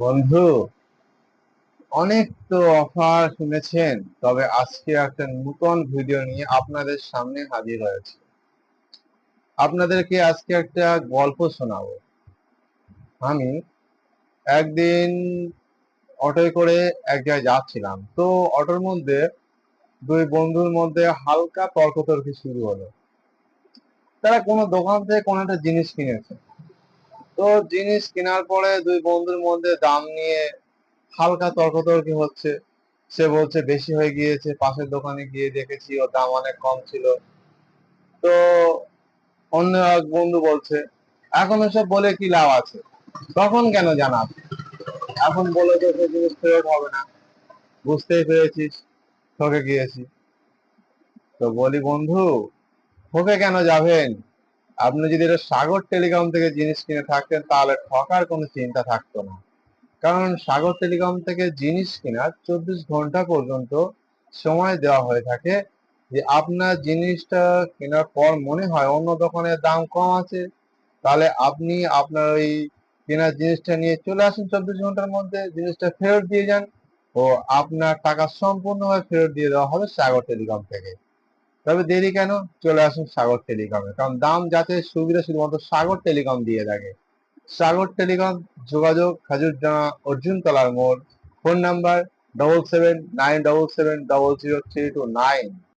বন্ধু, অনেক তো অফার শুনেছেন, তবে আজকে একটা নতুন ভিডিও নিয়ে আপনাদের সামনে হাজির হয়েছে। আপনাদেরকে আজকে একটা গল্প শোনাবো। আমি একদিন অটোয় করে এক জায়গায় যাচ্ছিলাম, তো অটোর মধ্যে দুই বন্ধুর মধ্যে হালকা তর্কতর্কি শুরু হলো। তারা কোনো দোকান থেকে কোনো একটা জিনিস কিনেছে। তো জিনিস কেনার পরে দুই বন্ধুর মধ্যে দাম নিয়ে হালকা তর্কতর্কি হচ্ছে। সে বলছে বেশি হয়ে গিয়েছে, পাশের দোকানে গিয়ে দেখেছি ওর দাম অনেক কম ছিল। তো অন্য এক বন্ধু বলছে এখন এসব বলে কি লাভ আছে, তখন কেন জানাস, এখন বলে তো সে জিনিস ফেরত হবে না। বুঝতেই পেরেছিস, ঠকে গিয়েছি। তো বলি বন্ধু, ঠকে কেন যাবেন? আপনি যদি এটা সাগর টেলিকম থেকে জিনিস কিনে থাকতেন তাহলে ঠকার কোনো চিন্তা থাকতো না। কারণ সাগর টেলিকম থেকে জিনিস কেনার 24 ঘন্টা পর্যন্ত সময় দেওয়া হয়ে থাকে। যে আপনার জিনিসটা কেনার পর মনে হয় অন্য দোকানের দাম কম আছে, তাহলে আপনি আপনার ওই কেনার জিনিসটা নিয়ে চলে আসুন, 24 ঘন্টার মধ্যে জিনিসটা ফেরত দিয়ে যান। ও আপনার টাকা সম্পূর্ণভাবে ফেরত দিয়ে দেওয়া হবে সাগর টেলিকম থেকে। তবে দেরি কেন, চলে আসুন সাগর টেলিকমে, কারণ দাম যাতে সুবিধা শুধুমাত্র সাগর টেলিকম দিয়ে থাকে। সাগর টেলিকম, যোগাযোগ খাজুরডাঙ্গা অর্জুন তলার মোড়। Phone number 7797770032 9।